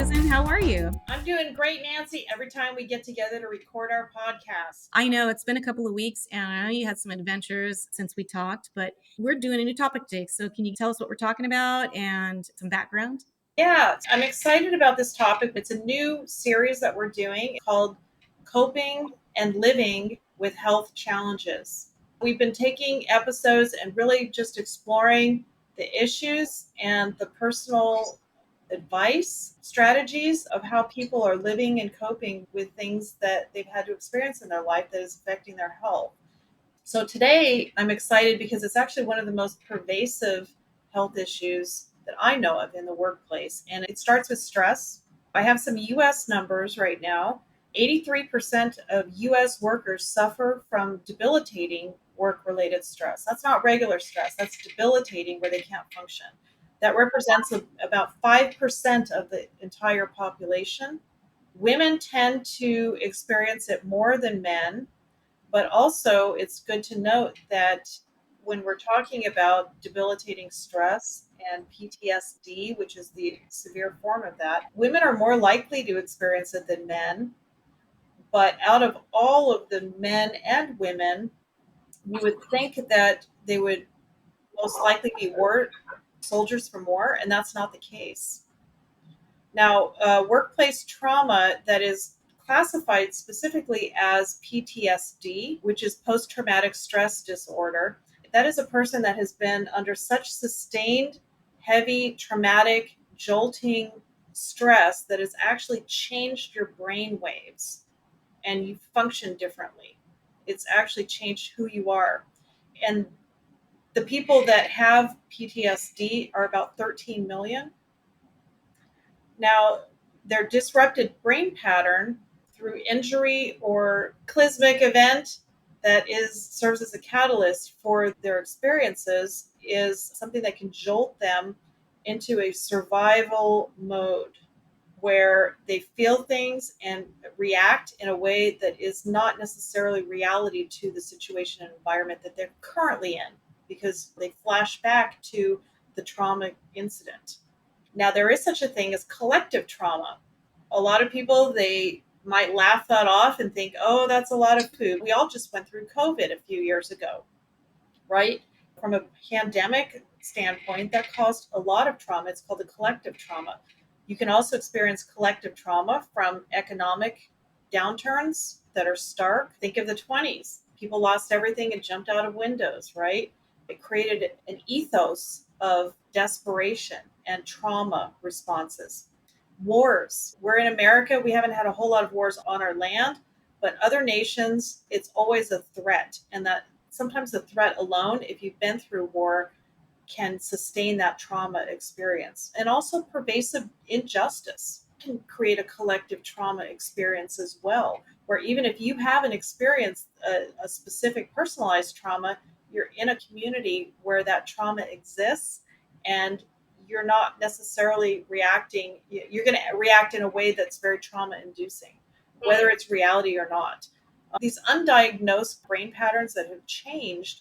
Susan. How are you? I'm doing great, Nancy, every time we get together to record our podcast. I know it's been a couple of weeks and I know you had some adventures since we talked, but we're doing a new topic today. So, can you tell us what we're talking about and some background? Yeah, I'm excited about this topic. It's a new series that we're doing called Coping and Living with Health Challenges. We've been taking episodes and really just exploring the issues and the personal advice, strategies of how people are living and coping with things that they've had to experience in their life that is affecting their health. So today I'm excited because it's actually one of the most pervasive health issues that I know of in the workplace. And it starts with stress. I have some US numbers right now. 83% of US workers suffer from debilitating work related stress. That's not regular stress, that's debilitating where they can't function. That represents about 5% of the entire population. Women tend to experience it more than men, but also, it's good to note that when we're talking about debilitating stress and PTSD, which is the severe form of that, women are more likely to experience it than men. But out of all of the men and women, you would think that they would most likely be war soldiers for war, and that's not the case. Now, workplace trauma that is classified specifically as PTSD, which is post traumatic stress disorder, that is a person that has been under such sustained, heavy, traumatic, jolting stress that has actually changed your brain waves and you function differently. It's actually changed who you are. And the people that have PTSD are about 13 million. Now, their disrupted brain pattern through injury or clismic event that is serves as a catalyst for their experiences is something that can jolt them into a survival mode where they feel things and react in a way that is not necessarily reality to the situation and environment that they're currently in because they flash back to the trauma incident. Now, there is such a thing as collective trauma. A lot of people, they might laugh that off and think, oh, that's a lot of poop. We all just went through COVID a few years ago, right? From a pandemic standpoint, that caused a lot of trauma. It's called a collective trauma. You can also experience collective trauma from economic downturns that are stark. Think of the 20s. People lost everything and jumped out of windows, right? It created an ethos of desperation and trauma responses. Wars. We're in America. We haven't had a whole lot of wars on our land, but other nations, it's always a threat. And that sometimes the threat alone, if you've been through war, can sustain that trauma experience. And also pervasive injustice can create a collective trauma experience as well, where even if you haven't experienced a specific personalized trauma, you're in a community where that trauma exists and you're not necessarily reacting. You're going to react in a way that's very trauma inducing, whether it's reality or not. These undiagnosed brain patterns that have changed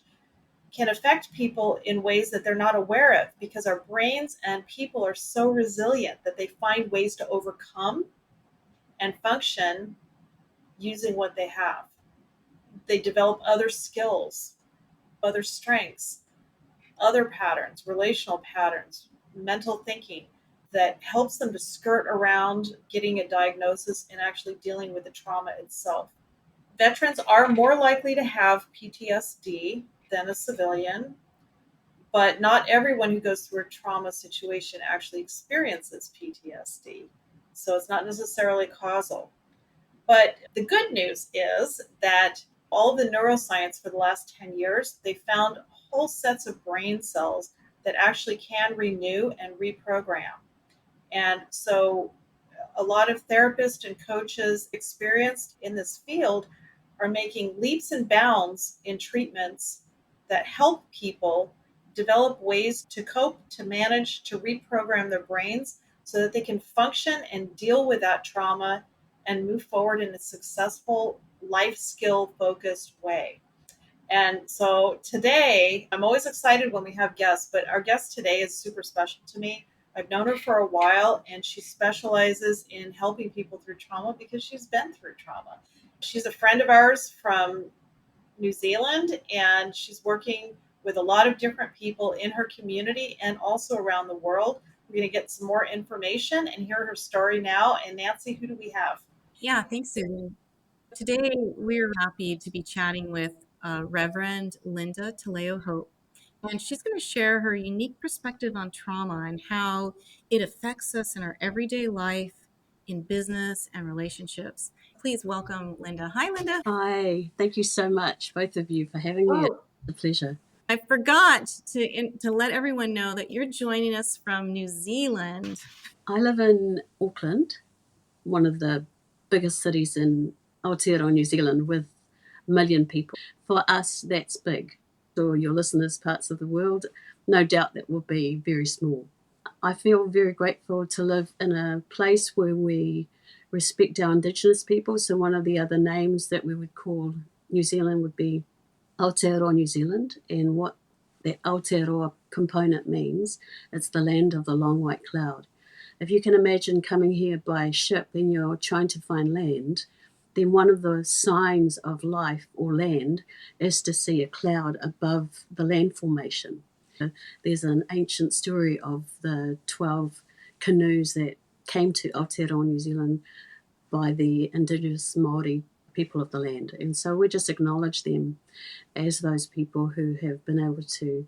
can affect people in ways that they're not aware of because our brains and people are so resilient that they find ways to overcome and function using what they have. They develop other skills, other strengths, other patterns, relational patterns, mental thinking that helps them to skirt around getting a diagnosis and actually dealing with the trauma itself. Veterans are more likely to have PTSD than a civilian, but not everyone who goes through a trauma situation actually experiences PTSD. So it's not necessarily causal. But the good news is that all the neuroscience for the last 10 years, they found whole sets of brain cells that actually can renew and reprogram. And so a lot of therapists and coaches experienced in this field are making leaps and bounds in treatments that help people develop ways to cope, to manage, to reprogram their brains so that they can function and deal with that trauma and move forward in a successful life skill focused way. And so today, I'm always excited when we have guests, but our guest today is super special to me. I've known her for a while, and she specializes in helping people through trauma because she's been through trauma. She's a friend of ours from New Zealand, and she's working with a lot of different people in her community and also around the world. We're going to get some more information and hear her story now. And Nancy, who do we have? Yeah, thanks, Susan. Today, we're happy to be chatting with Reverend Linda Taleo Hope, and she's going to share her unique perspective on trauma and how it affects us in our everyday life, in business, and relationships. Please welcome Linda. Hi, Linda. Hi, thank you so much, both of you, for having me. It's Oh, a pleasure. I forgot to let everyone know that you're joining us from New Zealand. I live in Auckland, one of the biggest cities in Aotearoa, New Zealand, with a million people. For us, that's big. For your listeners, parts of the world, no doubt that will be very small. I feel very grateful to live in a place where we respect our Indigenous people. So, one of the other names that we would call New Zealand would be Aotearoa New Zealand, and what that Aotearoa component means, it's the land of the long white cloud. If you can imagine coming here by ship and you're trying to find land, then one of the signs of life or land is to see a cloud above the land formation. There's an ancient story of the 12 canoes that came to Aotearoa New Zealand by the Indigenous Māori people of the land. And so we just acknowledge them as those people who have been able to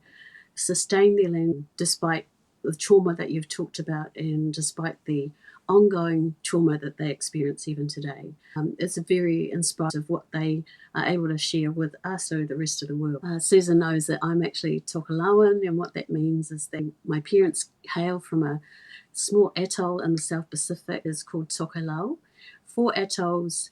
sustain their land despite the trauma that you've talked about and despite the ongoing trauma that they experience even today. It's a very inspiring of what they are able to share with us or the rest of the world. Susan knows that I'm actually Tokelauan, and what that means is that my parents hail from a small atoll in the South Pacific is called Tokelau. 4 atolls,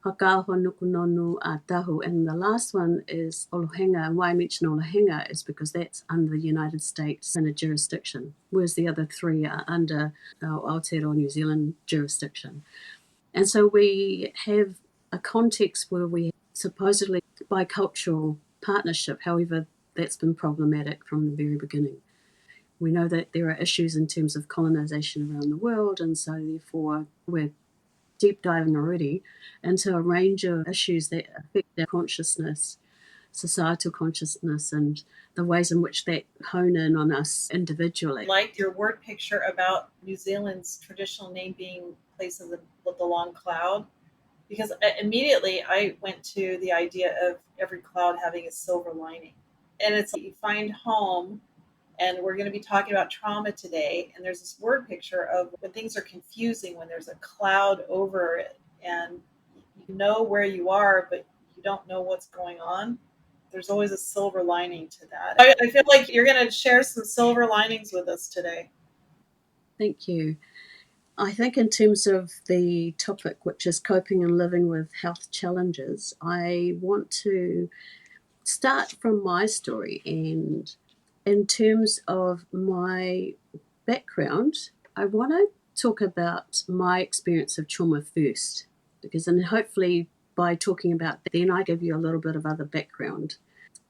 Hakaaho, Nukunonu, Tahu, and the last one is Olohenga. And why I mention Olohenga is because that's under the United States in a jurisdiction, whereas the other 3 are under our Aotearoa New Zealand jurisdiction. And so we have a context where we supposedly bicultural partnership, however, that's been problematic from the very beginning. We know that there are issues in terms of colonization around the world, and so therefore we're deep diving already into a range of issues that affect our consciousness, societal consciousness, and the ways in which that hone in on us individually. I liked your word picture about New Zealand's traditional name being place of the long cloud, because immediately I went to the idea of every cloud having a silver lining. And it's like you find home, and we're going to be talking about trauma today. And there's this word picture of when things are confusing, when there's a cloud over it, and you know where you are, but you don't know what's going on. There's always a silver lining to that. I feel like you're going to share some silver linings with us today. Thank you. I think in terms of the topic, which is coping and living with health challenges, I want to start from my story. And in terms of my background, I want to talk about my experience of trauma first, because then hopefully by talking about that, then I give you a little bit of other background.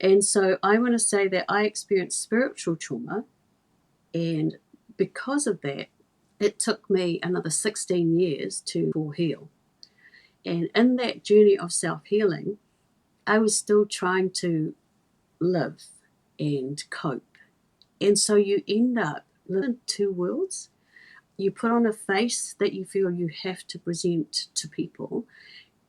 And so I want to say that I experienced spiritual trauma, and because of that, it took me another 16 years to heal. And in that journey of self-healing, I was still trying to live and cope. And so you end up living in 2 worlds. You put on a face that you feel you have to present to people,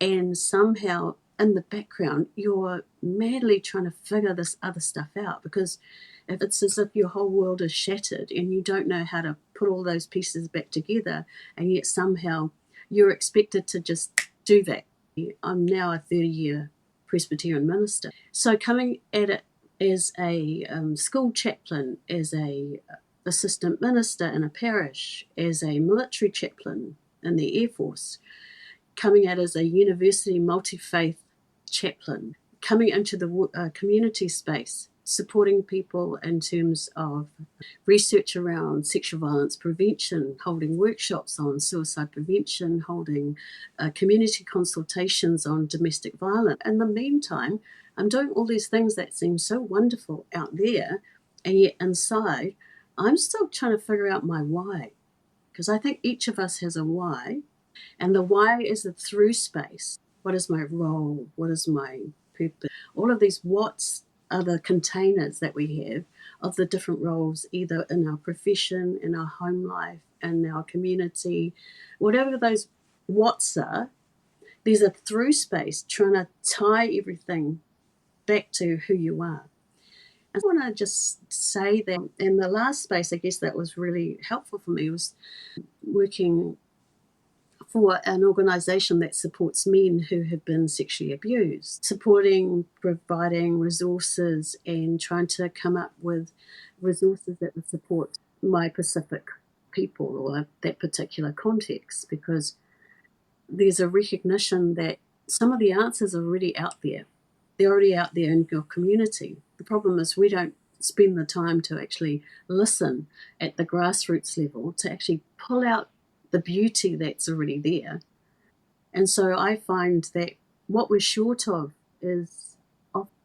and somehow in the background you're madly trying to figure this other stuff out, because if it's as if your whole world is shattered and you don't know how to put all those pieces back together, and yet somehow you're expected to just do that. I'm now a 30-year Presbyterian minister, so coming at it as a school chaplain, as a assistant minister in a parish, as a military chaplain in the Air Force, coming out as a university multi-faith chaplain, coming into the community space, supporting people in terms of research around sexual violence prevention, holding workshops on suicide prevention, holding community consultations on domestic violence. In the meantime, I'm doing all these things that seem so wonderful out there, and yet inside I'm still trying to figure out my why, because I think each of us has a why, and the why is a through space. What is my role? What is my purpose? All of these what's are the containers that we have of the different roles, either in our profession, in our home life, in our community, whatever those what's are. There's a through space trying to tie everything back to who you are. I want to just say that in the last space, I guess that was really helpful for me was working for an organisation that supports men who have been sexually abused, supporting, providing resources, and trying to come up with resources that would support my Pacific people or that particular context, because there's a recognition that some of the answers are already out there. They're already out there in your community. The problem is we don't spend the time to actually listen at the grassroots level to actually pull out the beauty that's already there. And so I find that what we're short of is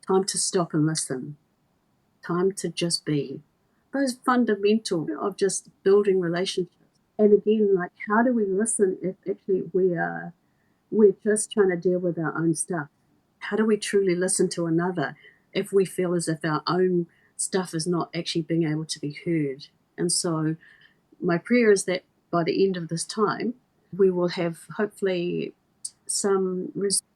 time to stop and listen, time to just be. Those fundamental of just building relationships. And again, like how do we listen if actually we're just trying to deal with our own stuff? How do we truly listen to another if we feel as if our own stuff is not actually being able to be heard? And so my prayer is that by the end of this time, we will have hopefully some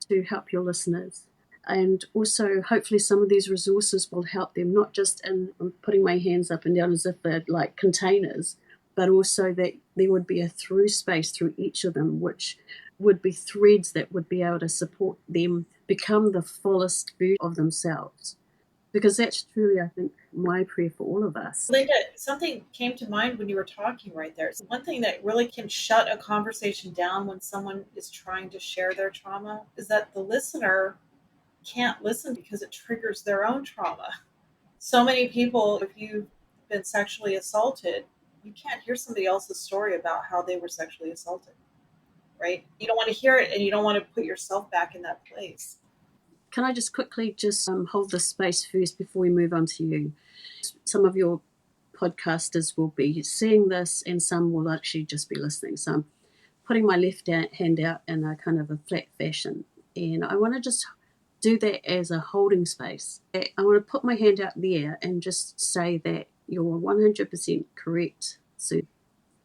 to help your listeners. And also, hopefully, some of these resources will help them, not just in putting my hands up and down as if they're like containers, but also that there would be a through space through each of them, which would be threads that would be able to support them become the fullest version of themselves. Because that's truly, I think, my prayer for all of us. Linda, something came to mind when you were talking right there. So one thing that really can shut a conversation down when someone is trying to share their trauma is that the listener can't listen because it triggers their own trauma. So many people, if you've been sexually assaulted, you can't hear somebody else's story about how they were sexually assaulted, right? You don't want to hear it and you don't want to put yourself back in that place. Can I just quickly hold this space first before we move on to you? Some of your podcasters will be seeing this and some will actually just be listening. So I'm putting my left hand out in a kind of a flat fashion. And I want to just do that as a holding space. I want to put my hand out there and just say that you're 100% correct. So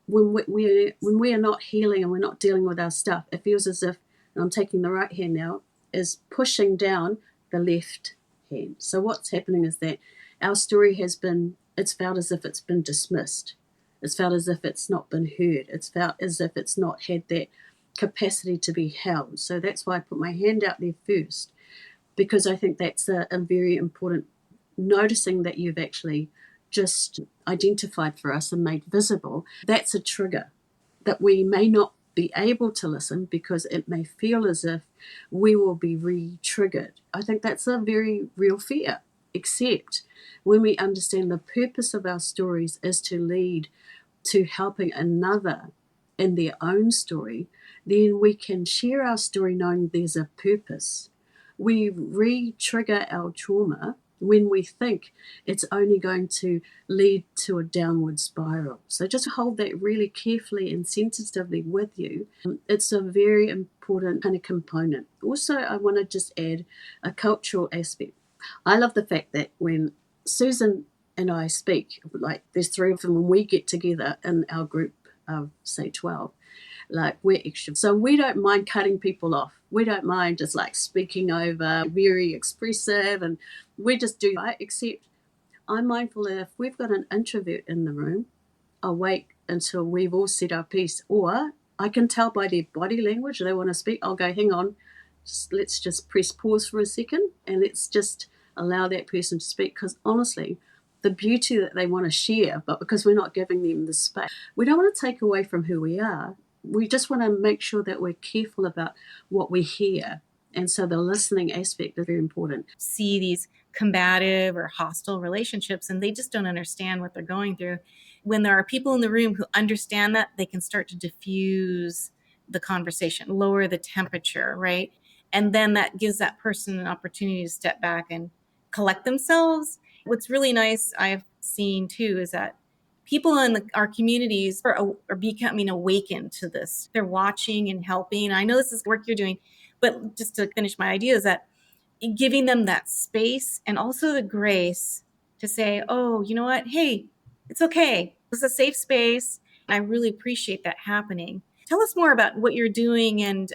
when we are not healing and we're not dealing with our stuff, it feels as if, and I'm taking the right hand now, is pushing down the left hand. So what's happening is that our story it's felt as if it's been dismissed. It's felt as if it's not been heard. It's felt as if it's not had that capacity to be held. So that's why I put my hand out there first, because I think that's a very important, noticing that you've actually just identified for us and made visible. That's a trigger that we may not be able to listen because it may feel as if we will be re-triggered. I think that's a very real fear, except when we understand the purpose of our stories is to lead to helping another in their own story, then we can share our story knowing there's a purpose. We re-trigger our trauma when we think it's only going to lead to a downward spiral. So just hold that really carefully and sensitively with you. It's a very important kind of component. Also, I want to just add a cultural aspect. I love the fact that when Susan and I speak, like there's three of them, when we get together in our group of, say, 12, like we're extra. So we don't mind cutting people off. We don't mind just like speaking over, very expressive, and we just do right. Except I'm mindful that if we've got an introvert in the room, I'll wait until we've all said our piece. Or I can tell by their body language they want to speak. I'll go, hang on, let's just press pause for a second and let's just allow that person to speak. Because honestly, the beauty that they want to share, but because we're not giving them the space, we don't want to take away from who we are. We just want to make sure that we're careful about what we hear. And so the listening aspect is very important. See these combative or hostile relationships and they just don't understand what they're going through. When there are people in the room who understand that, they can start to diffuse the conversation, lower the temperature, right? And then that gives that person an opportunity to step back and collect themselves. What's really nice I've seen too is that people in our communities are becoming awakened to this. They're watching and helping. I know this is work you're doing, but just to finish my idea is that giving them that space and also the grace to say, oh, you know what? Hey, it's okay. It's a safe space. I really appreciate that happening. Tell us more about what you're doing and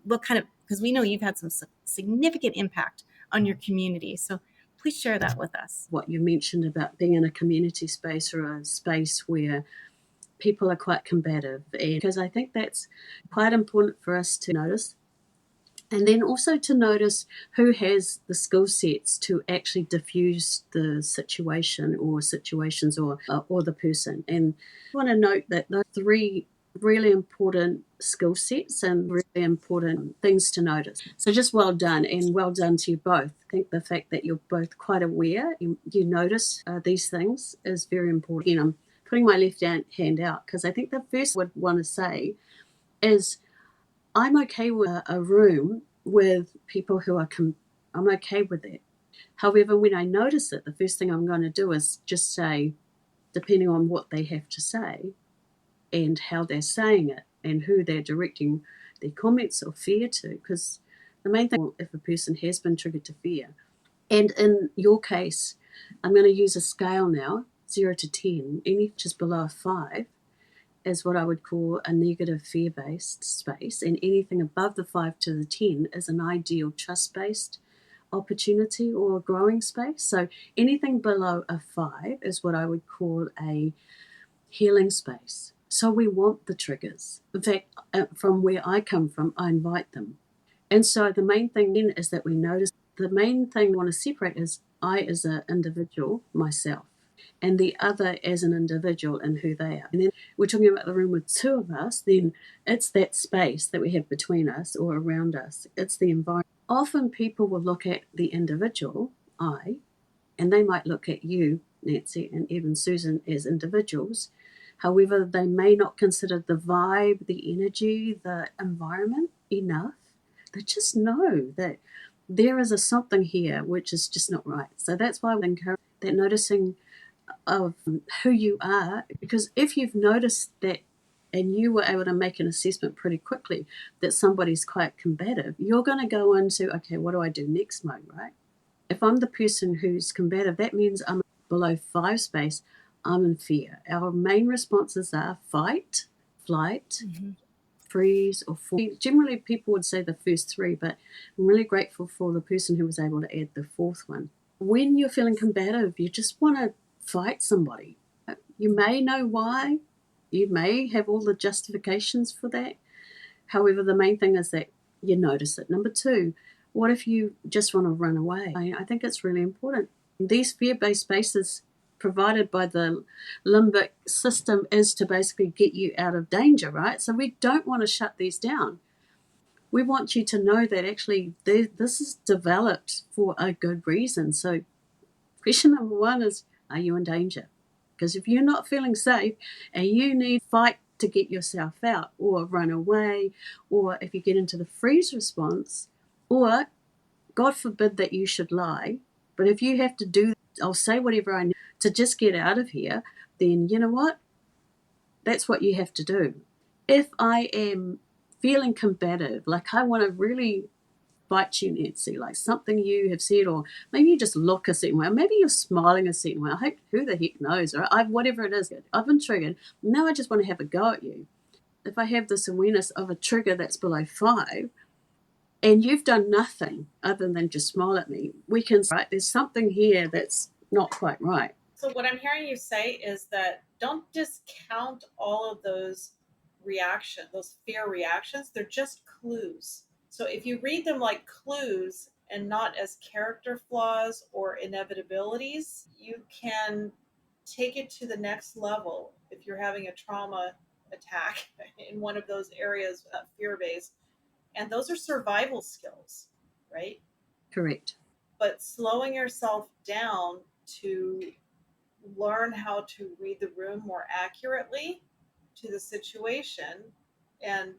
what kind of, because we know you've had some significant impact on your community. So please share that with us. What you mentioned about being in a community space or a space where people are quite combative, and because I think that's quite important for us to notice. And then also to notice who has the skill sets to actually diffuse the situation or situations or the person. And I want to note that those three really important skill sets and really important things to notice. So just well done, and well done to you both. I think the fact that you're both quite aware, you notice these things is very important. You know, I'm putting my left hand out because I think the first I would want to say is I'm okay with a room with people who are, I'm okay with that. However, when I notice it, the first thing I'm going to do is just say, depending on what they have to say and how they're saying it and who they're directing their comments or fear to, because the main thing, if a person has been triggered to fear, and in your case, I'm going to use a scale now, 0 to 10, any just below a 5, is what I would call a negative fear based space, and anything above the 5 to the 10 is an ideal trust based opportunity or growing space. So anything below a 5 is what I would call a healing space. So we want the triggers. In fact, from where I come from, I invite them. And so the main thing then is that we notice the main thing we want to separate is I as an individual, myself, and the other as an individual and who they are. And then we're talking about the room with two of us, then it's that space that we have between us or around us. It's the environment. Often people will look at the individual, I, and they might look at you, Nancy, and even Susan, as individuals. However, they may not consider the vibe, the energy, the environment enough. They just know that there is a something here which is just not right. So that's why we encourage that noticing of who you are, because if you've noticed that and you were able to make an assessment pretty quickly that somebody's quite combative, you're going to go into, okay, what do I do next mode, right? If I'm the person who's combative, that means I'm below 5 space, I'm in fear. Our main responses are fight, flight, freeze, or fall. Generally, people would say the first 3, but I'm really grateful for the person who was able to add the 4th one. When you're feeling combative, you just want to fight somebody. You may know why. You may have all the justifications for that. However, the main thing is that you notice it. Number 2, what if you just want to run away? I think it's really important. These fear-based spaces provided by the limbic system is to basically get you out of danger, right? So we don't want to shut these down. We want you to know that actually this is developed for a good reason. So question number 1 is, are you in danger? Because if you're not feeling safe and you need to fight to get yourself out or run away, or if you get into the freeze response, or God forbid that you should lie, but if you have to do, I'll say whatever I need to just get out of here, then you know what? That's what you have to do. If I am feeling combative, like I want to really bite you, Nancy, like something you have said, or maybe you just look a certain way, or maybe you're smiling a certain way. I hope, who the heck knows, or whatever it is, I've been triggered. Now I just want to have a go at you. If I have this awareness of a trigger that's below 5, and you've done nothing other than just smile at me, we can say, right, there's something here that's not quite right. So what I'm hearing you say is that don't discount all of those reactions, those fear reactions. They're just clues. So if you read them like clues and not as character flaws or inevitabilities, you can take it to the next level. If you're having a trauma attack in one of those areas, fear based, and those are survival skills, right? Correct. But slowing yourself down to learn how to read the room more accurately to the situation, and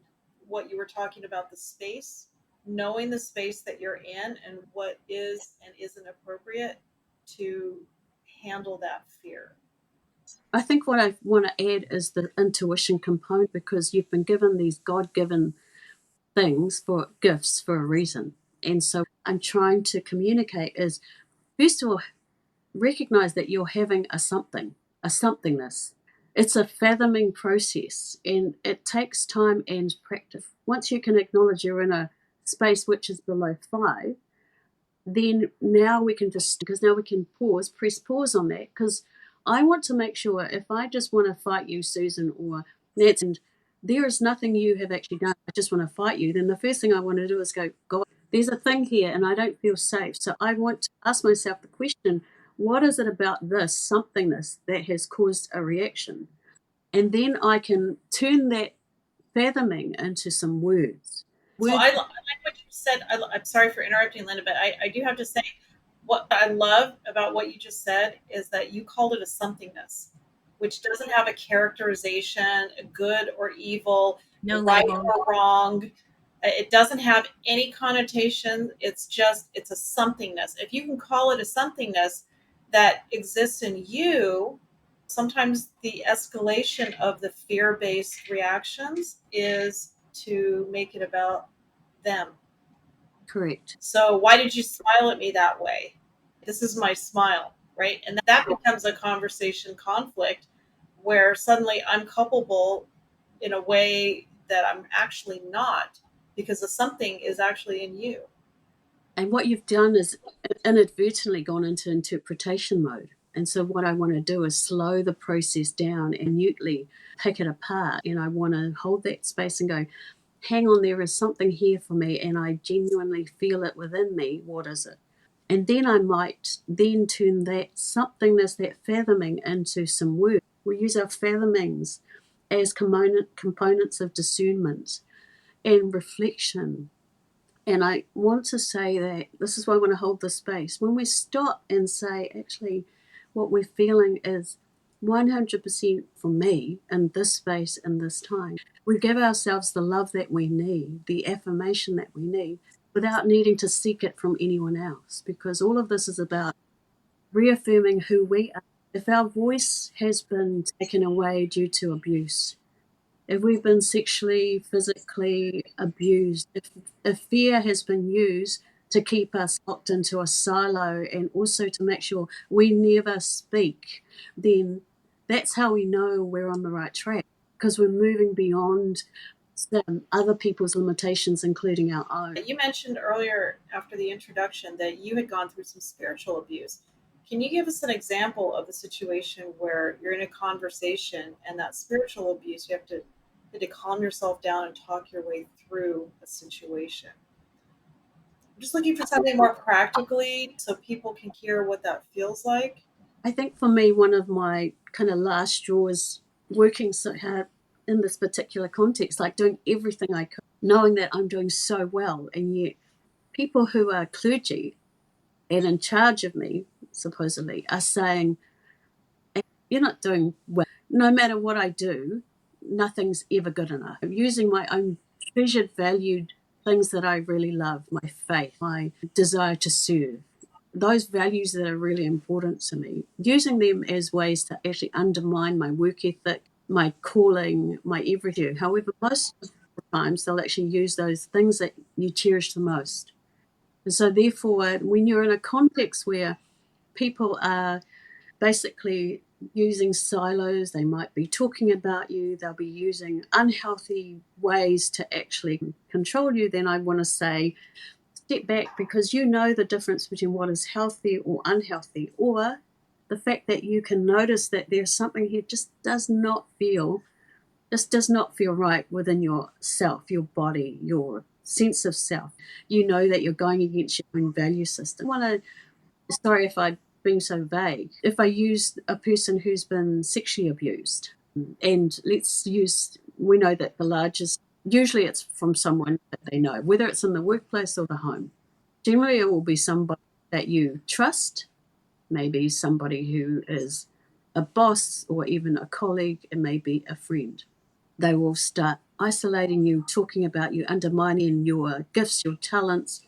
what you were talking about, the space, knowing the space that you're in and what is and isn't appropriate to handle that fear. I think what I want to add is the intuition component, because you've been given these God given things for gifts for a reason. And so I'm trying to communicate is, first of all, recognize that you're having a something, a somethingness. It's a fathoming process and it takes time and practice. Once you can acknowledge you're in a space which is below 5, then now we can just, because now we can press pause on that. Because I want to make sure if I just want to fight you, Susan, or Nancy, and there is nothing you have actually done, I just want to fight you, then the first thing I want to do is go, God, there's a thing here and I don't feel safe. So I want to ask myself the question, what is it about this somethingness that has caused a reaction? And then I can turn that fathoming into some words. So Words. I like what you said. I'm sorry for interrupting, Linda, but I do have to say what I love about what you just said is that you called it a somethingness, which doesn't have a characterization, a good or evil, No right label. or wrong. It doesn't have any connotation. It's a somethingness. If you can call it a somethingness that exists in you, sometimes the escalation of the fear-based reactions is to make it about them. Correct. So why did you smile at me that way? This is my smile, right? And that becomes a conversation conflict where suddenly I'm culpable in a way that I'm actually not, because the something is actually in you. And what you've done is inadvertently gone into interpretation mode. And so, what I want to do is slow the process down and mutely pick it apart. And I want to hold that space and go, hang on, there is something here for me. And I genuinely feel it within me. What is it? And then I might then turn that somethingness, that fathoming, into some words. We use our fathomings as components of discernment and reflection. And I want to say that this is why I want to hold this space. When we stop and say, actually, what we're feeling is 100% for me in this space, in this time, we give ourselves the love that we need, the affirmation that we need, without needing to seek it from anyone else. Because all of this is about reaffirming who we are. If our voice has been taken away due to abuse, if we've been sexually, physically abused, if fear has been used to keep us locked into a silo and also to make sure we never speak, then that's how we know we're on the right track, because we're moving beyond other people's limitations, including our own. You mentioned earlier after the introduction that you had gone through some spiritual abuse. Can you give us an example of a situation where you're in a conversation and that spiritual abuse, you have to calm yourself down and talk your way through a situation? I'm just looking for something more practically so people can hear what that feels like. I think for me, one of my kind of last straws working so hard in this particular context, like doing everything I could, knowing that I'm doing so well, and yet people who are clergy and in charge of me, supposedly, are saying, you're not doing well. No matter what I do, nothing's ever good enough. I'm using my own treasured, valued things that I really love, my faith, my desire to serve, those values that are really important to me, using them as ways to actually undermine my work ethic, my calling, my everything. However, most of the times they'll actually use those things that you cherish the most. And so, therefore, when you're in a context where people are basically using silos, they might be talking about you, they'll be using unhealthy ways to actually control you, then I want to say, step back, because you know the difference between what is healthy or unhealthy, or the fact that you can notice that there's something here just does not feel right within yourself, your body, your sense of self. You know that you're going against your own value system. Sorry if I'm being so vague. If I use a person who's been sexually abused, and we know that the largest, usually it's from someone that they know, whether it's in the workplace or the home. Generally, it will be somebody that you trust, maybe somebody who is a boss or even a colleague, and maybe a friend. They will start isolating you, talking about you, undermining your gifts, your talents,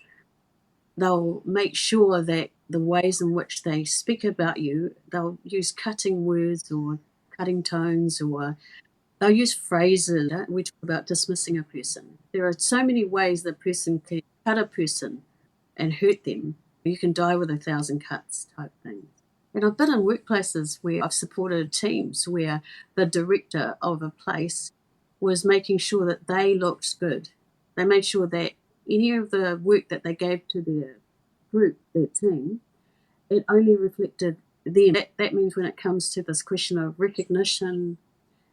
they'll make sure that the ways in which they speak about you, they'll use cutting words or cutting tones, or they'll use phrases. We talk about dismissing a person. There are so many ways that a person can cut a person and hurt them. You can die with 1,000 cuts type thing. And I've been in workplaces where I've supported teams where the director of a place was making sure that they looked good. They made sure that any of the work that they gave to their group, their team, it only reflected them. That means when it comes to this question of recognition,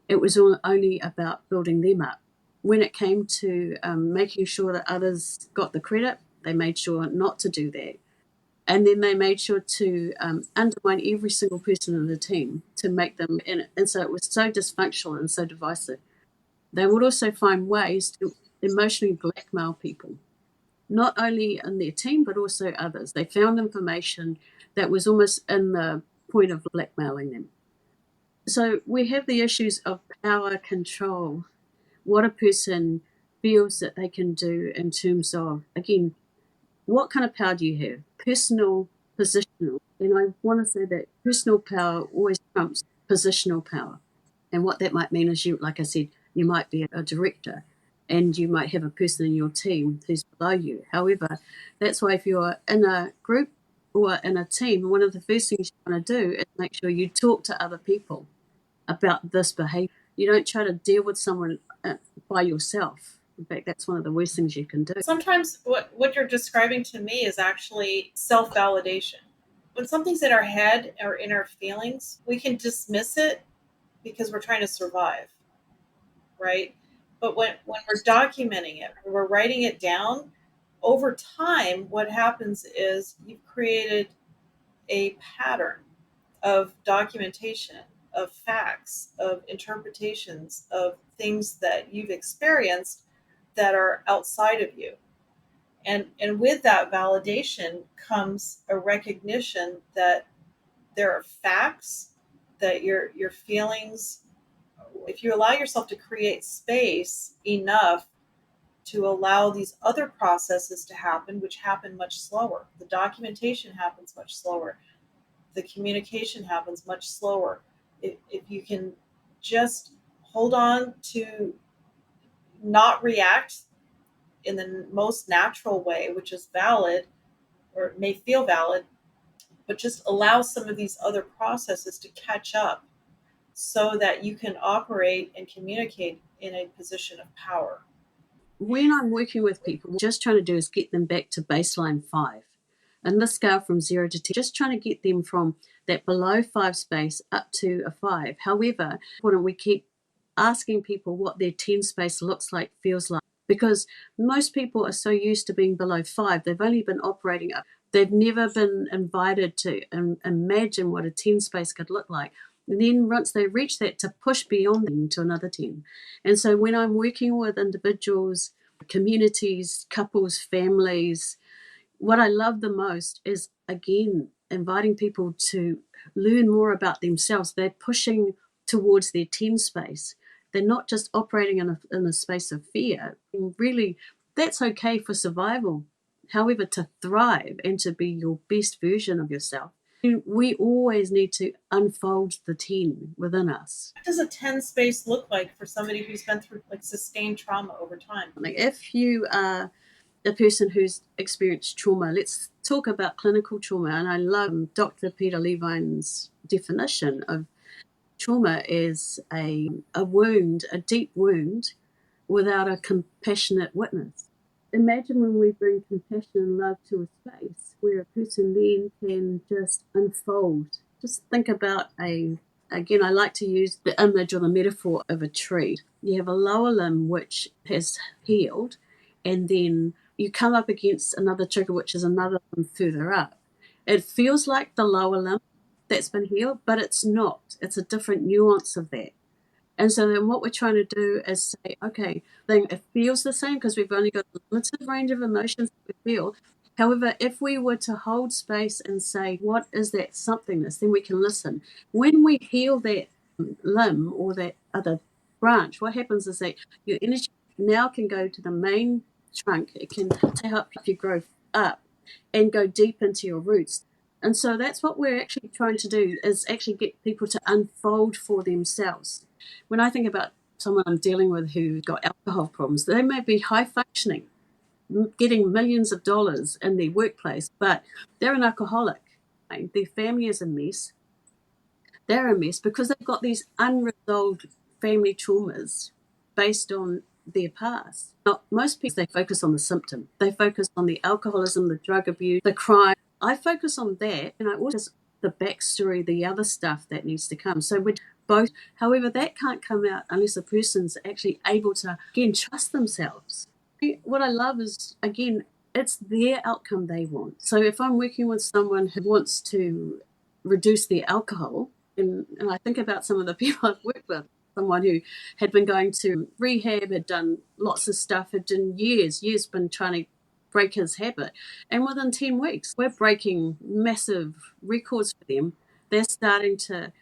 it was only about building them up. When it came to making sure that others got the credit, they made sure not to do that. And then they made sure to undermine every single person in the team to make them in it. And so it was so dysfunctional and so divisive. They would also find ways to emotionally blackmail people, not only in their team, but also others. They found information that was almost in the point of blackmailing them. So we have the issues of power control, what a person feels that they can do in terms of, again, what kind of power do you have? Personal, positional. And I want to say that personal power always trumps positional power. And what that might mean is you, like I said, you might be a director and you might have a person in your team who's below you. However, that's why if you're in a group or in a team, one of the first things you want to do is make sure you talk to other people about this behavior. You don't try to deal with someone by yourself. In fact, that's one of the worst things you can do. Sometimes what you're describing to me is actually self-validation. When something's in our head or in our feelings, we can dismiss it because we're trying to survive, right? But when we're documenting it, when we're writing it down, over time, what happens is you've created a pattern of documentation, of facts, of interpretations, of things that you've experienced that are outside of you. And with that validation comes a recognition that there are facts, that your feelings, if you allow yourself to create space enough to allow these other processes to happen, which happen much slower. The documentation happens much slower. The communication happens much slower. If you can just hold on to not react in the most natural way, which is valid or may feel valid, but just allow some of these other processes to catch up so that you can operate and communicate in a position of power. When I'm working with people, what I'm just trying to do is get them back to baseline 5. And this scale from 0 to 10, just trying to get them from that below 5 space up to a 5. However, we keep asking people what their 10 space looks like, feels like, because most people are so used to being below 5, they've only been operating up. They've never been invited to imagine what a 10 space could look like. And then once they reach that, to push beyond them to another 10. And so when I'm working with individuals, communities, couples, families, what I love the most is, again, inviting people to learn more about themselves. They're pushing towards their 10 space. They're not just operating in a space of fear. And really, that's okay for survival. However, to thrive and to be your best version of yourself, we always need to unfold the 10 within us. What does a 10 space look like for somebody who's been through like sustained trauma over time? Like if you are a person who's experienced trauma, let's talk about clinical trauma. And I love Dr. Peter Levine's definition of trauma is a wound, a deep wound without a compassionate witness. Imagine when we bring compassion and love to a space where a person then can just unfold. Just think about again, I like to use the image or the metaphor of a tree. You have a lower limb which has healed, and then you come up against another trigger, which is another limb further up. It feels like the lower limb that's been healed, but it's not. It's a different nuance of that. And so then what we're trying to do is say, okay, then it feels the same because we've only got a limited range of emotions that we feel. However, if we were to hold space and say, what is that somethingness, then we can listen. When we heal that limb or that other branch, what happens is that your energy now can go to the main trunk. It can help you grow up. and go deep into your roots. And so that's what we're actually trying to do, is actually get people to unfold for themselves. When I think about someone I'm dealing with who got alcohol problems, they may be high functioning, getting millions of dollars in their workplace, but they're an alcoholic. Their family is a mess. They're a mess because they've got these unresolved family traumas based on their past. Now, most people, they focus on the symptom. They focus on the alcoholism, the drug abuse, the crime. I focus on that, and I also the backstory, the other stuff that needs to come. So we're both. However, that can't come out unless a person's actually able to, again, trust themselves. What I love is, again, it's their outcome they want. So if I'm working with someone who wants to reduce their alcohol, and I think about some of the people I've worked with, someone who had been going to rehab, had done lots of stuff, had done years been trying to break his habit. And within 10 weeks, we're breaking massive records for them. They're starting to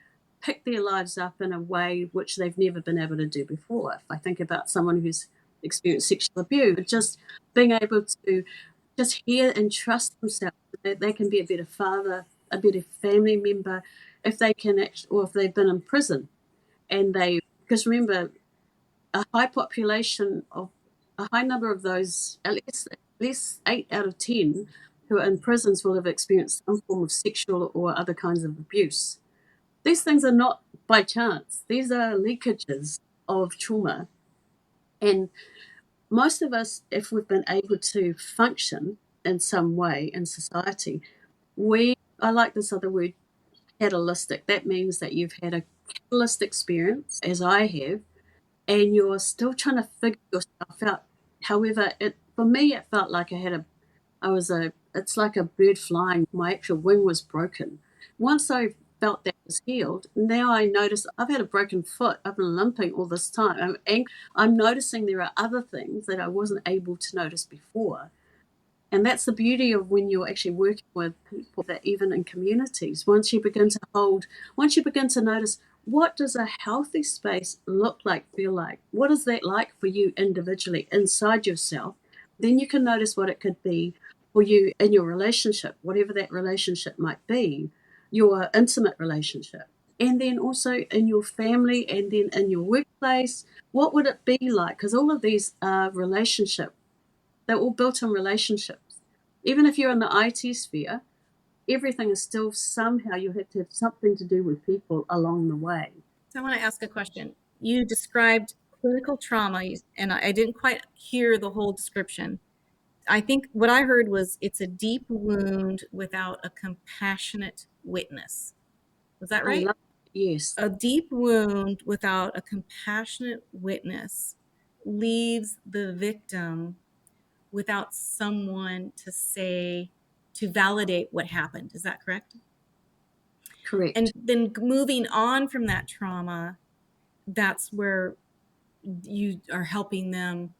pick their lives up in a way which they've never been able to do before. If I think about someone who's experienced sexual abuse, just being able to just hear and trust themselves that they can be a better father, a better family member, if they can actually, or if they've been in prison and because remember, a high population of a high number of those, at least 8 out of 10 who are in prisons will have experienced some form of sexual or other kinds of abuse. These things are not by chance. These are leakages of trauma. And most of us, if we've been able to function in some way in society, I like this other word, catalytic. That means that you've had a catalyst experience, as I have, and you're still trying to figure yourself out. However, for me, it felt like it's like a bird flying. My actual wing was broken. Once I felt that was healed, now I notice I've had a broken foot. I've been limping all this time. I'm noticing there are other things that I wasn't able to notice before. And that's the beauty of when you're actually working with people, that even in communities, once you begin to notice, what does a healthy space look like, feel like? What is that like for you individually inside yourself? Then you can notice what it could be for you in your relationship, whatever that relationship might be, your intimate relationship. And then also in your family, and then in your workplace, what would it be like? Because all of these are relationships. They're all built on relationships. Even if you're in the IT sphere, everything is still somehow you have to have something to do with people along the way. So I want to ask a question. You described clinical trauma, and I didn't quite hear the whole description. I think what I heard was it's a deep wound without a compassionate witness. Was that I right? love it. Yes, A deep wound without a compassionate witness leaves the victim without someone to say, to validate what happened. Is that correct? And correct. then moving on from that trauma, that's where you are helping them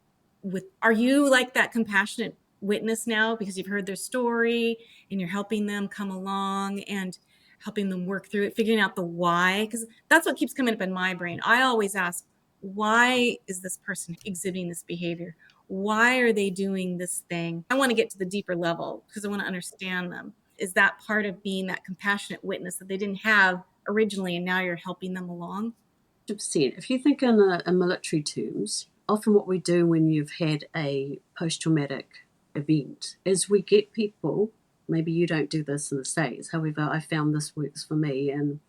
with. Are you like that compassionate witness now because you've heard their story and you're helping them come along and helping them work through it, figuring out the why? Because that's what keeps coming up in my brain. I always ask, why is this person exhibiting this behavior? Why are they doing this thing? I want to get to the deeper level because I want to understand them. Is that part of being that compassionate witness that they didn't have originally and now you're helping them along? 100%. If you think in military terms, often what we do when you've had a post-traumatic event is we get people, maybe you don't do this in the States, however, I found this works for me and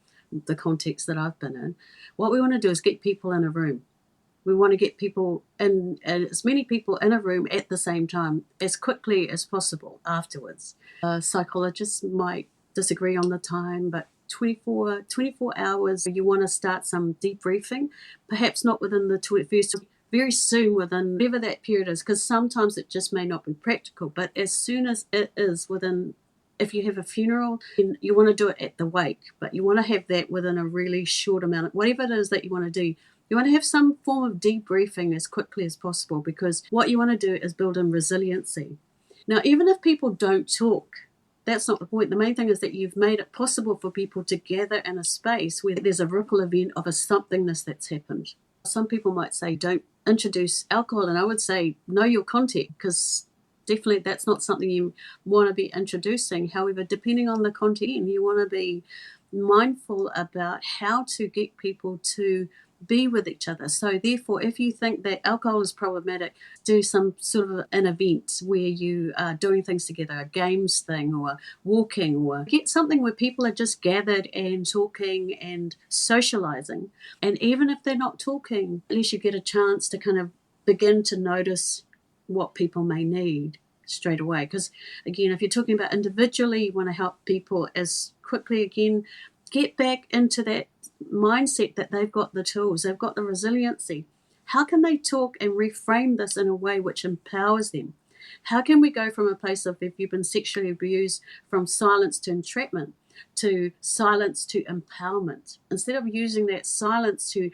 the context that I've been in. What we want to do is get people in a room. We want to get people in, as many people in a room at the same time as quickly as possible afterwards. Psychologists might disagree on the time, but 24 hours, you want to start some debriefing, perhaps not within the first, very soon within whatever that period is, because sometimes it just may not be practical, but as soon as it is within, if you have a funeral, you want to do it at the wake, but you want to have that within a really short amount of whatever it is that you want to do. You want to have some form of debriefing as quickly as possible, because what you want to do is build in resiliency. Now, even if people don't talk, that's not the point. The main thing is that you've made it possible for people to gather in a space where there's a ripple event of a somethingness that's happened. Some people might say, don't introduce alcohol. And I would say, know your context, because Definitely, that's not something you want to be introducing. However, depending on the content, you want to be mindful about how to get people to be with each other. So, therefore, if you think that alcohol is problematic, do some sort of an event where you are doing things together, a games thing or walking, or get something where people are just gathered and talking and socializing. And even if they're not talking, at least you get a chance to kind of begin to notice what people may need straight away. Because again, if you're talking about individually, you want to help people as quickly again, get back into that mindset that they've got the tools, they've got the resiliency. How can they talk and reframe this in a way which empowers them? How can we go from a place of, if you've been sexually abused, from silence to entrapment, to silence to empowerment? Instead of using that silence to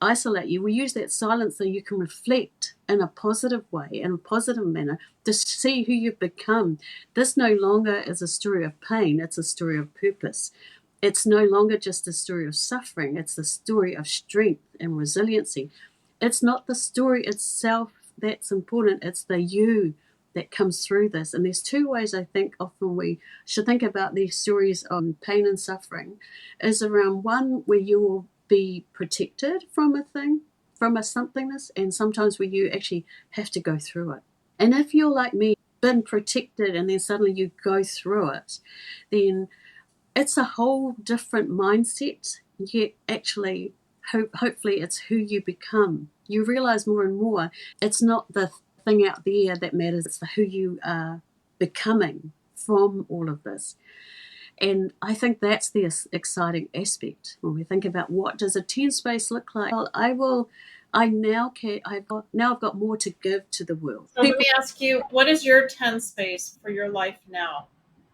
isolate you, we use that silence so you can reflect in a positive way, in a positive manner, to see who you've become. This no longer is a story of pain, it's a story of purpose. It's no longer just a story of suffering, it's the story of strength and resiliency. It's not the story itself that's important, it's the you that comes through this. And there's two ways I think often we should think about these stories of pain and suffering, is around one where you will be protected from a thing, from a somethingness, and sometimes where you actually have to go through it. And if you're like me, been protected and then suddenly you go through it, then it's a whole different mindset. Yet actually, hopefully, it's who you become. You realize more and more it's not the thing out there that matters, it's who you are becoming from all of this. And I think that's the exciting aspect when we think about what does a 10 space look like. Well, I now can, I've got more to give to the world. So let me ask you, what is your 10 space for your life now?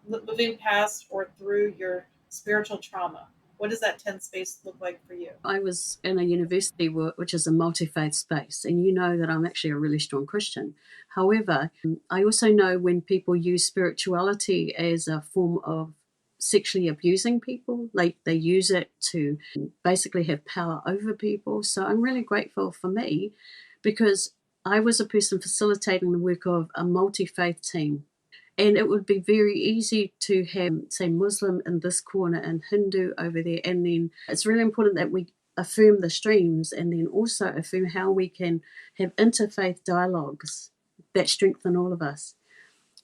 Moving past or through your spiritual trauma. What does that 10 space look like for you? I was in a university which is a multi-faith space, and you know that I'm actually a really strong Christian. However, I also know when people use spirituality as a form of sexually abusing people, like they use it to basically have power over people. So I'm really grateful for me, because I was a person facilitating the work of a multi-faith team. And it would be very easy to have, say, Muslim in this corner and Hindu over there. And then it's really important that we affirm the streams and then also affirm how we can have interfaith dialogues that strengthen all of us.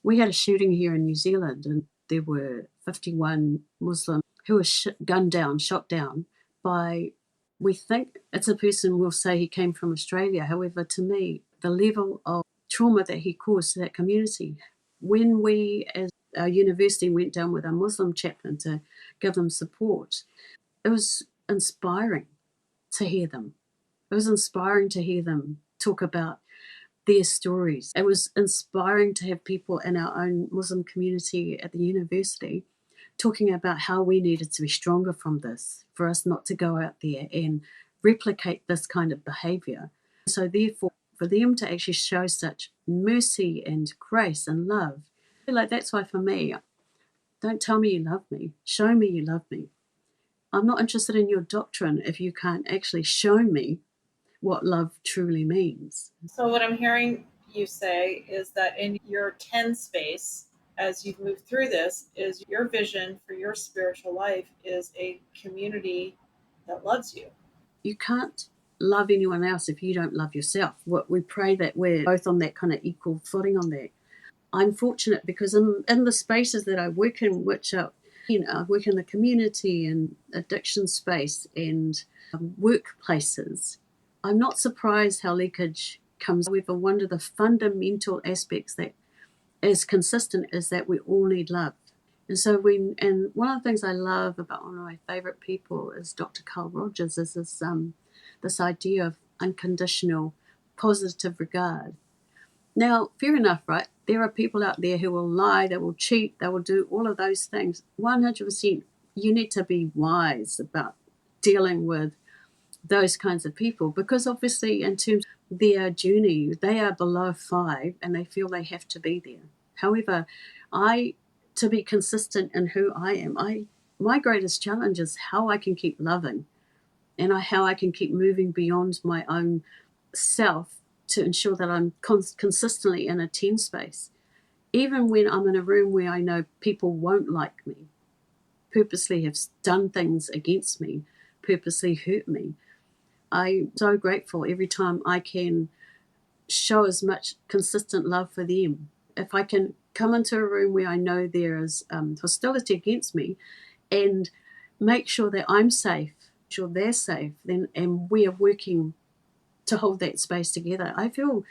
We had a shooting here in New Zealand, and there were 51 Muslims who were gunned down, shot down by, we think it's a person, will say he came from Australia. However, to me, the level of trauma that he caused to that community, when we as our university went down with a Muslim chaplain to give them support, it was inspiring to hear them. It was inspiring to hear them talk about their stories. It was inspiring to have people in our own Muslim community at the university talking about how we needed to be stronger from this, for us not to go out there and replicate this kind of behavior. So therefore, for them to actually show such mercy and grace and love, like that's why for me, don't tell me you love me, show me you love me. I'm not interested in your doctrine if you can't actually show me what love truly means. So what I'm hearing you say is that in your 10 space, as you've moved through this, is your vision for your spiritual life is a community that loves you. You can't love anyone else if you don't love yourself. What we pray that we're both on that kind of equal footing on that. I'm fortunate because in the spaces that I work in, which are, I work in the community and addiction space and workplaces, I'm not surprised how leakage comes. However, one of the fundamental aspects that is consistent is that we all need love. And so and one of the things I love about one of my favorite people is Dr. Carl Rogers, is this idea of unconditional positive regard. Now, fair enough, right? There are people out there who will lie, they will cheat, they will do all of those things. 100%, you need to be wise about dealing with those kinds of people, because obviously in terms of their journey, they are below 5 and they feel they have to be there. However, to be consistent in who I am, my greatest challenge is how I can keep loving and how I can keep moving beyond my own self to ensure that I'm consistently in a 10 space. even when I'm in a room where I know people won't like me, purposely have done things against me, purposely hurt me, I'm so grateful every time I can show as much consistent love for them. If I can come into a room where I know there is hostility against me and make sure that I'm safe, sure they're safe, then and we are working to hold that space together, I feel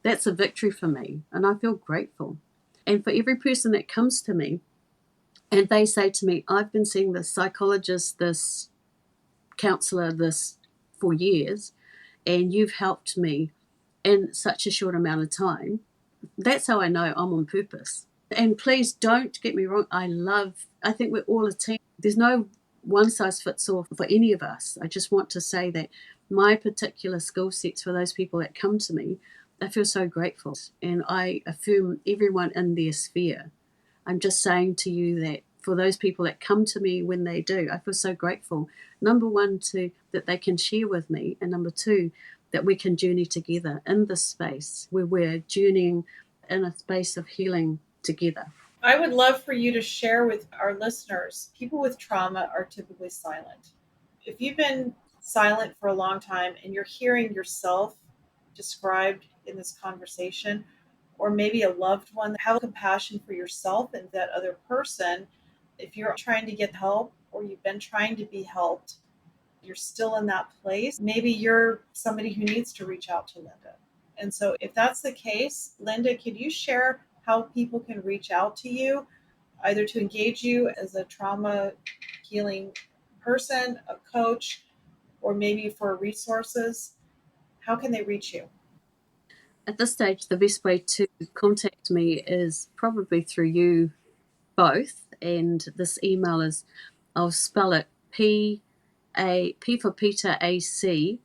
that's a victory for me, and I feel grateful. And for every person that comes to me and they say to me, I've been seeing this psychologist, this counselor, this for years, and you've helped me in such a short amount of time, that's how I know I'm on purpose. And please don't get me wrong, I think we're all a team. There's no one size fits all for any of us. I just want to say that my particular skill sets for those people that come to me, I feel so grateful. And I affirm everyone in their sphere. I'm just saying to you that for those people that come to me when they do, I feel so grateful. Number one, that they can share with me, and number two, that we can journey together in this space where we're journeying in a space of healing together. I would love for you to share with our listeners. People with trauma are typically silent. If you've been silent for a long time and you're hearing yourself described in this conversation, or maybe a loved one, have compassion for yourself and that other person. If you're trying to get help or you've been trying to be helped, you're still in that place, maybe you're somebody who needs to reach out to Linda. And so, if that's the case, Linda, could you share how people can reach out to you, either to engage you as a trauma healing person, a coach, or maybe for resources? How can they reach you? At this stage, the best way to contact me is probably through you both. And this email is, I'll spell it P for Peter AC,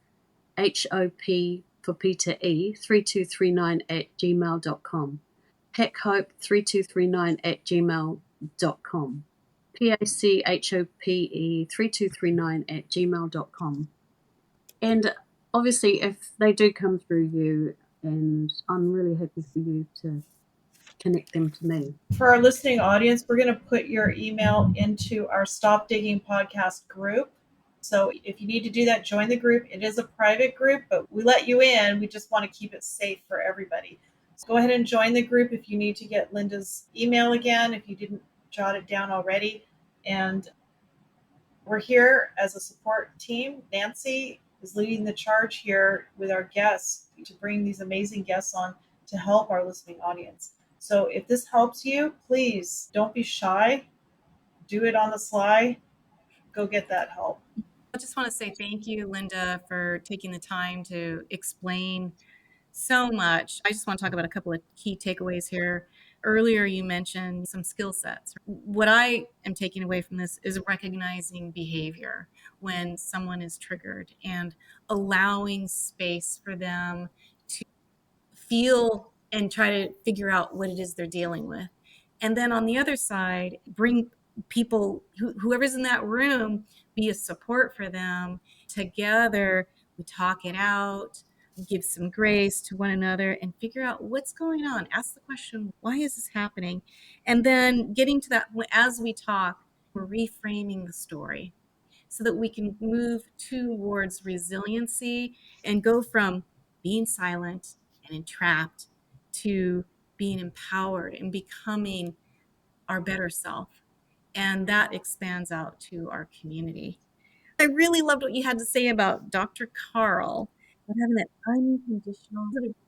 HOP for Peter E, 3239 at gmail.com. PACHOPE3239 at gmail.com. PACHOPE3239 at gmail.com. And obviously, if they do come through you, and I'm really happy for you to connect them to me. For our listening audience, we're going to put your email into our Stop Digging podcast group. So if you need to do that, join the group. It is a private group, but we let you in. We just want to keep it safe for everybody. So go ahead and join the group if you need to get Linda's email again, if you didn't jot it down already. And we're here as a support team. Nancy is leading the charge here with our guests to bring these amazing guests on to help our listening audience. So if this helps you, please don't be shy. Do it on the sly. Go get that help. I just want to say thank you, Linda, for taking the time to explain so much. I just want to talk about a couple of key takeaways here. Earlier, you mentioned some skill sets. What I am taking away from this is recognizing behavior when someone is triggered and allowing space for them to feel and try to figure out what it is they're dealing with. And then on the other side, bring people, whoever's in that room, be a support for them. Together, we talk it out, give some grace to one another, and figure out what's going on. Ask the question, why is this happening? And then getting to that, as we talk, we're reframing the story so that we can move towards resiliency and go from being silent and entrapped to being empowered and becoming our better self. And that expands out to our community. I really loved what you had to say about Dr. Carl and having that unconditional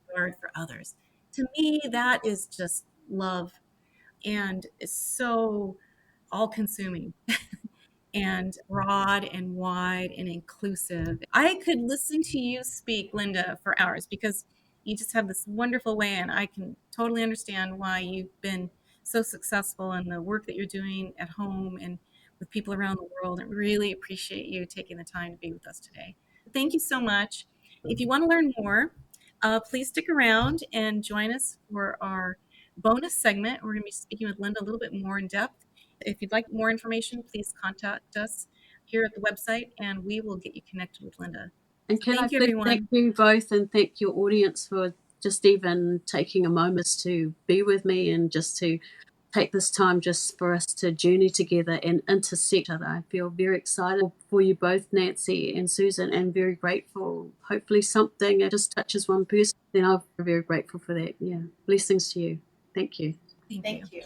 regard for others. To me, that is just love and is so all consuming and broad and wide and inclusive. I could listen to you speak, Linda, for hours because you just have this wonderful way, and I can totally understand why you've been so successful in the work that you're doing at home and with people around the world. I really appreciate you taking the time to be with us today. Thank you so much. If you want to learn more, please stick around and join us for our bonus segment. We're going to be speaking with Linda a little bit more in depth. If you'd like more information, please contact us here at the website and we will get you connected with Linda. And can I Thank you, please thank everyone. you both and thank your audience for just even taking a moment to be with me and just to take this time just for us to journey together and intersect each other. I feel very excited for you both, Nancy and Susan, and very grateful. Hopefully something that just touches one person, then I'm very grateful for that. Yeah. Blessings to you. Thank you. Thank you. Thank you.